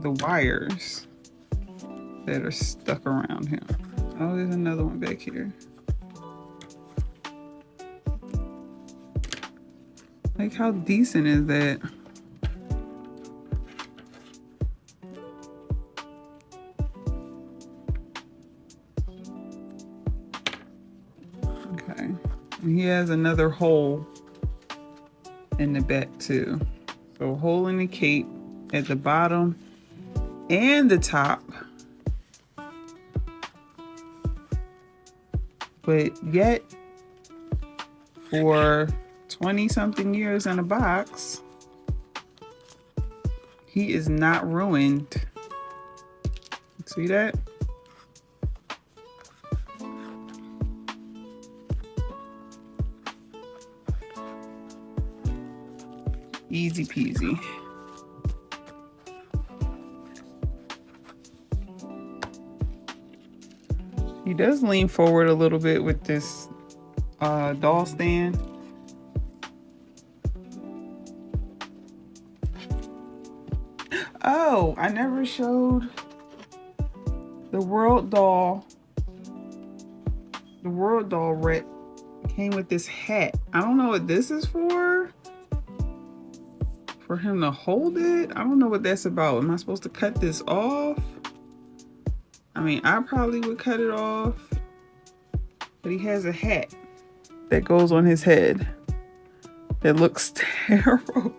the wires that are stuck around him. Oh, there's another one back here. Like, how decent is that? Okay. And he has another hole in the back too. So a hole in the cape at the bottom and the top. But yet, for 20 something years in a box, he is not ruined. See that? Easy peasy. He does lean forward a little bit with this doll stand. Oh, I never showed the World Doll. The World Doll wreck came with this hat. I don't know what this is for. For him to hold it. I don't know what that's about. Am I supposed to cut this off? I mean, I probably would cut it off. But he has a hat that goes on his head. That looks terrible.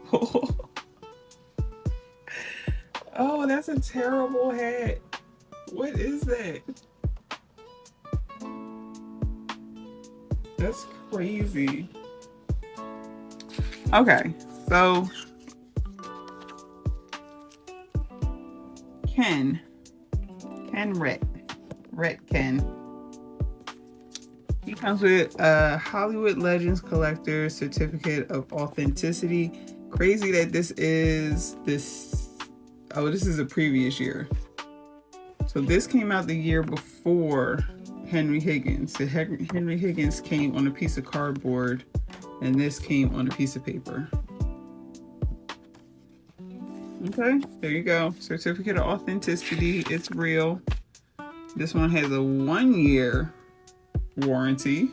Oh, that's a terrible hat. What is that? That's crazy. Okay, so Ken Rhett Ken. He comes with a Hollywood Legends Collector Certificate of Authenticity. Crazy that this is a previous year. So this came out the year before Henry Higgins. So Henry Higgins came on a piece of cardboard, and this came on a piece of paper. Okay, there you go. Certificate of Authenticity. It's real. This one has a 1-year warranty,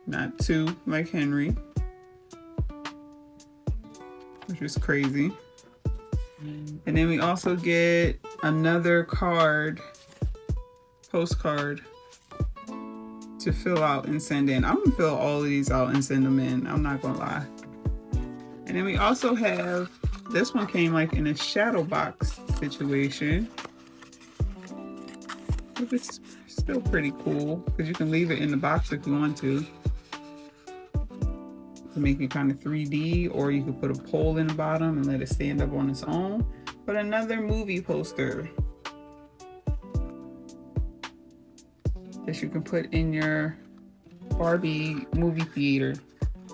not 2 like Henry, which is crazy. And then we also get another postcard to fill out and send in. I'm gonna fill all of these out and send them in. I'm not gonna lie. And then we also have, this one came like in a shadow box situation, which is still pretty cool because you can leave it in the box if you want to make it kind of 3D, or you could put a pole in the bottom and let it stand up on its own. But another movie poster that you can put in your Barbie movie theater,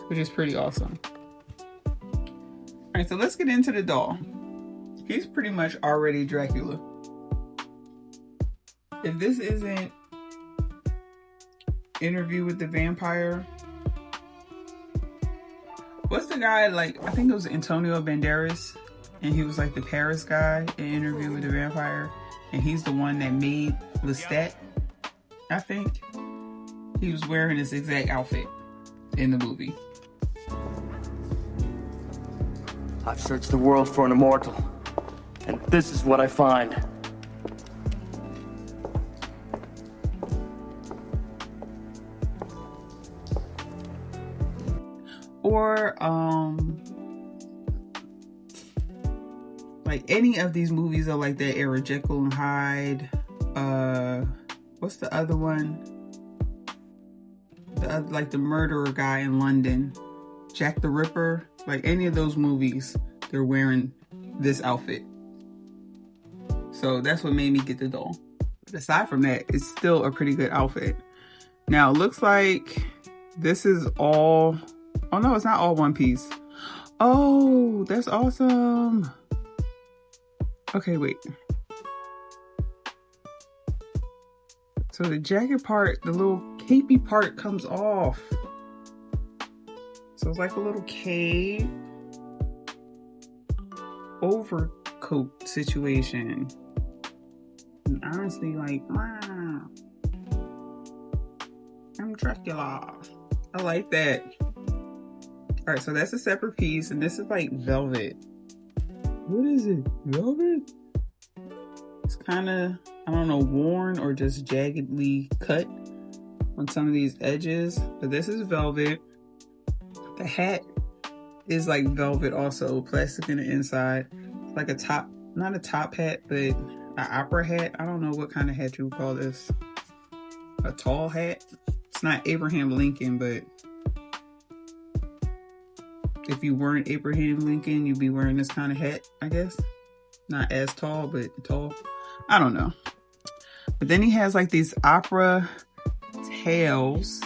which is pretty awesome. All right, so let's get into the doll. He's pretty much already Dracula. If this isn't Interview with the Vampire, what's the guy, like, I think it was Antonio Banderas, and he was like the Paris guy in Interview with the Vampire, and he's the one that made Lestat, I think. He was wearing this exact outfit in the movie. I've searched the world for an immortal, and this is what I find. Or like any of these movies are like that era, Jekyll and Hyde. What's the other one? Like the murderer guy in London, Jack the Ripper. Like any of those movies, they're wearing this outfit. So that's what made me get the doll. But aside from that, it's still a pretty good outfit. Now it looks like this is all, oh no, it's not all one piece. Oh, that's awesome. Okay, wait. So the jacket part, the little capey part comes off. So it's like a little cape overcoat situation. And honestly, like, wow, I'm Dracula. I like that. All right, so that's a separate piece, and this is like velvet. What is it? Velvet? It's kind of, I don't know, worn or just jaggedly cut on some of these edges, but this is velvet. The hat is like velvet also, plastic in the inside. It's like a top, not a top hat, but an opera hat. I don't know what kind of hat you would call this. A tall hat. It's not Abraham Lincoln, but if you weren't Abraham Lincoln, you'd be wearing this kind of hat, I guess. Not as tall, but tall. I don't know. But then he has like these opera tails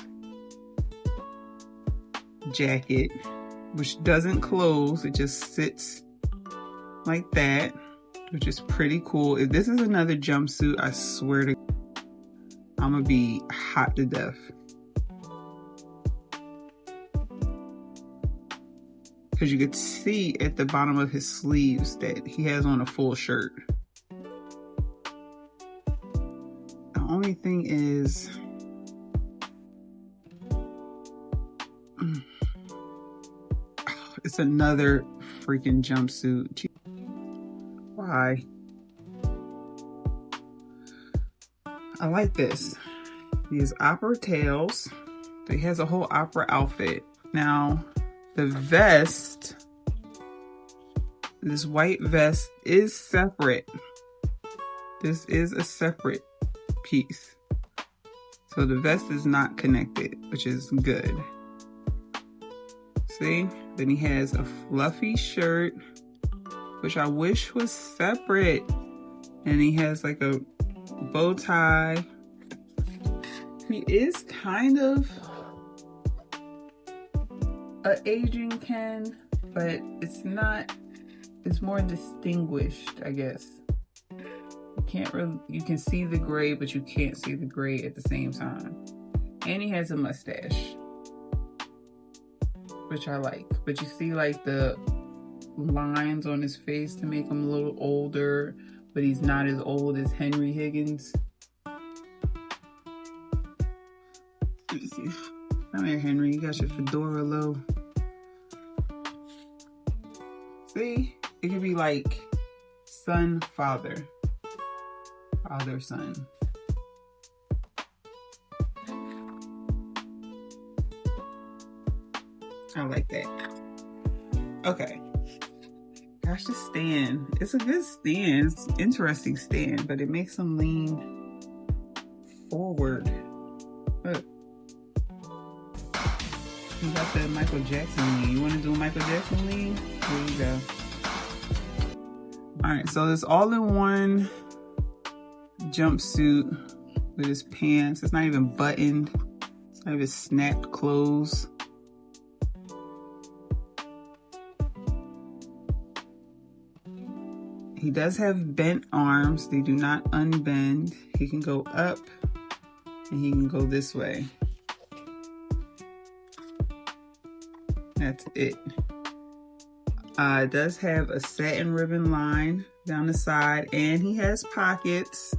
jacket, which doesn't close. It just sits like that, which is pretty cool. If this is another jumpsuit, I swear to God, I'm gonna be hot to death. Because you could see at the bottom of his sleeves that he has on a full shirt. The only thing is, it's another freaking jumpsuit. Why? I like this. He has opera tails. He has a whole opera outfit. Now, the vest, this white vest is separate. This is a separate piece. So the vest is not connected, which is good. See? Then he has a fluffy shirt, which I wish was separate. And he has like a bow tie. He is kind of an Asian Ken, but it's not, it's more distinguished, I guess. You can't really, you can see the gray, but you can't see the gray at the same time. And he has a mustache, which I like. But you see like the lines on his face to make him a little older, but he's not as old as Henry Higgins. Let me see. Come here, Henry. You got your fedora low. See? It could be like son, father. Father, son. I like that. Okay. Gosh, the stand. It's a good stand. It's an interesting stand, but it makes him lean forward. Look. You got the Michael Jackson lean. You want to do a Michael Jackson lean? There you go. Alright, so this all-in-one jumpsuit with his pants. It's not even buttoned. It's not even snapped clothes. He does have bent arms. They do not unbend. He can go up and he can go this way. That's it. It does have a satin ribbon line down the side, and he has pockets.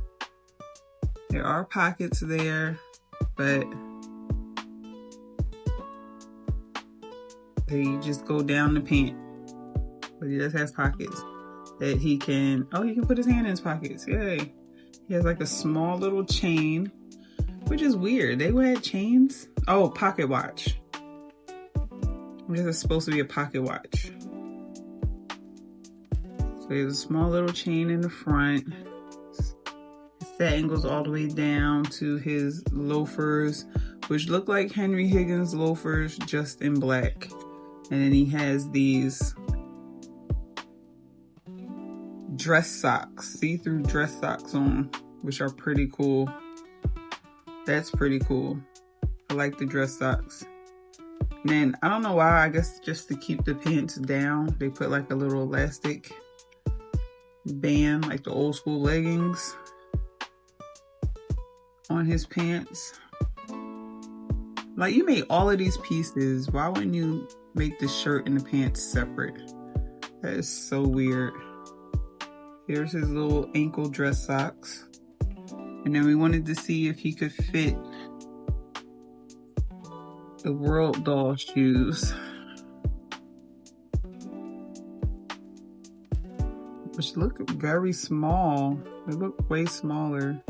There are pockets there, but they just go down the pant. But he does have pockets that he can, oh, he can put his hand in his pockets. Yay. He has like a small little chain, which is weird. They had chains. Oh, pocket watch. This is supposed to be a pocket watch. So he has a small little chain in the front. His satin goes all the way down to his loafers, which look like Henry Higgins loafers, just in black. And then he has these dress socks, see-through dress socks on, which are pretty cool. That's pretty cool. I like the dress socks. And then, I don't know why, I guess just to keep the pants down, they put like a little elastic band, like the old school leggings, on his pants. Like, you made all of these pieces, why wouldn't you make the shirt and the pants separate? That is so weird. Here's his little ankle dress socks. And then we wanted to see if he could fit the World Doll shoes, which look very small. They look way smaller.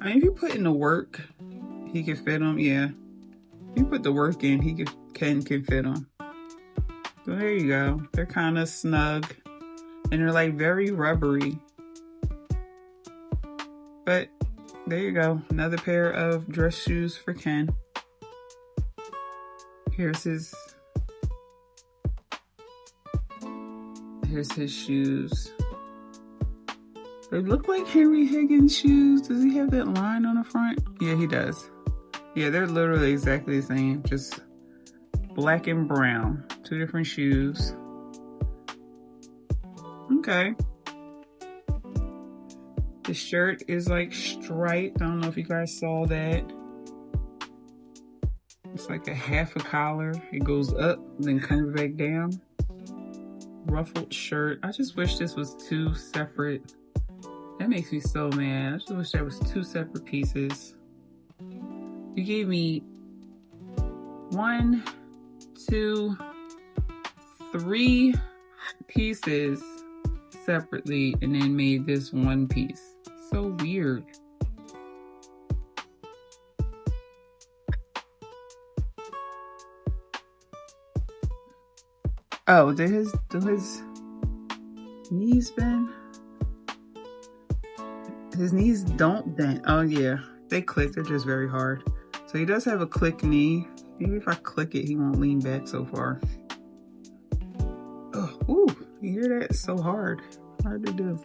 I mean, if you put in the work, he can fit them. Yeah, if you put the work in, he can fit them. So there you go. They're kind of snug. And they're like very rubbery. But there you go. Another pair of dress shoes for Ken. Here's his shoes. They look like Henry Higgins shoes. Does he have that line on the front? Yeah, he does. Yeah, they're literally exactly the same. Just black and brown. Two different shoes. Okay. The shirt is like striped. I don't know if you guys saw that. It's like a half a collar. It goes up, then comes back down. Ruffled shirt. I just wish this was two separate. That makes me so mad. I just wish there was two separate pieces. You gave me 1, 2, 3 pieces separately and then made this one piece. So weird. Oh, do his knees bend? His knees don't bend. Oh yeah, they click. They're just very hard. So he does have a click knee. Maybe if I click it, he won't lean back so far. Oh, ooh, you hear that? It's so hard. Hard to do.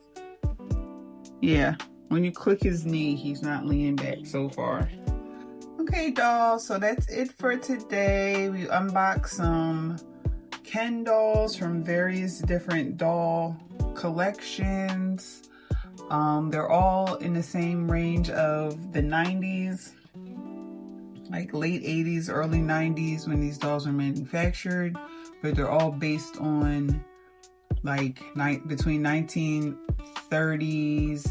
Yeah, when you click his knee, he's not leaning back so far. Okay, dolls, so that's it for today. We unboxed some Ken dolls from various different doll collections. They're all in the same range of the 90s, like late 80s, early 90s when these dolls were manufactured, but they're all based on like between 1930s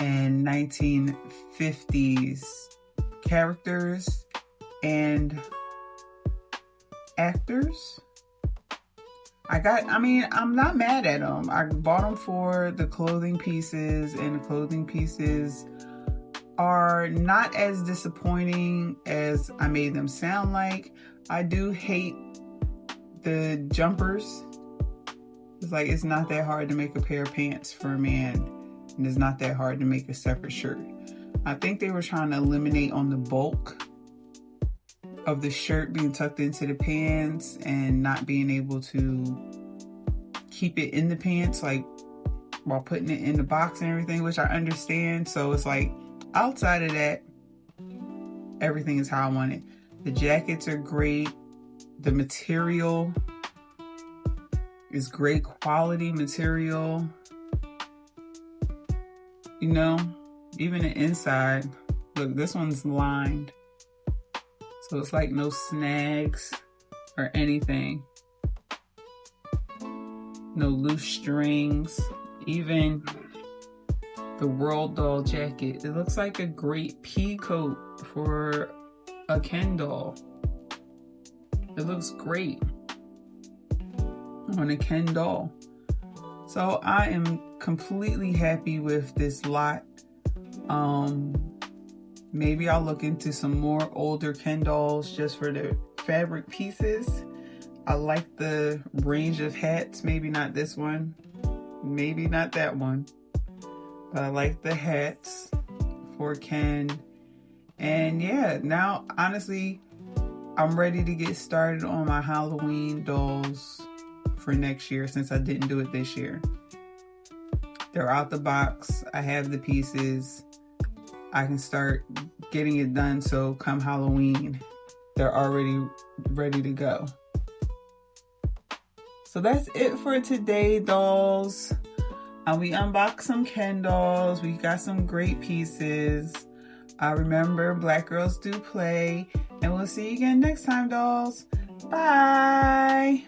and 1950s characters and actors. I'm not mad at them. I bought them for the clothing pieces, and the clothing pieces are not as disappointing as I made them sound like. I do hate the jumpers. It's like, it's not that hard to make a pair of pants for a man, and it's not that hard to make a separate shirt. I think they were trying to eliminate on the bulk of the shirt being tucked into the pants and not being able to keep it in the pants, like while putting it in the box and everything, which I understand. So it's like, outside of that, everything is how I want it. The jackets are great. The material is great quality material. You know, even the inside, look, this one's lined. So it's like no snags or anything. No loose strings. Even the World Doll jacket. It looks like a great pea coat for a Ken doll. It looks great on a Ken doll. So I am completely happy with this lot. Maybe I'll look into some more older Ken dolls just for the fabric pieces. I like the range of hats. Maybe not this one. Maybe not that one. But I like the hats for Ken. And yeah, now honestly, I'm ready to get started on my Halloween dolls for next year since I didn't do it this year. They're out the box. I have the pieces. I can start getting it done, so come Halloween, they're already ready to go. So that's it for today, dolls. We unboxed some Ken dolls. We got some great pieces. Remember, Black Girls Do Play. And we'll see you again next time, dolls. Bye.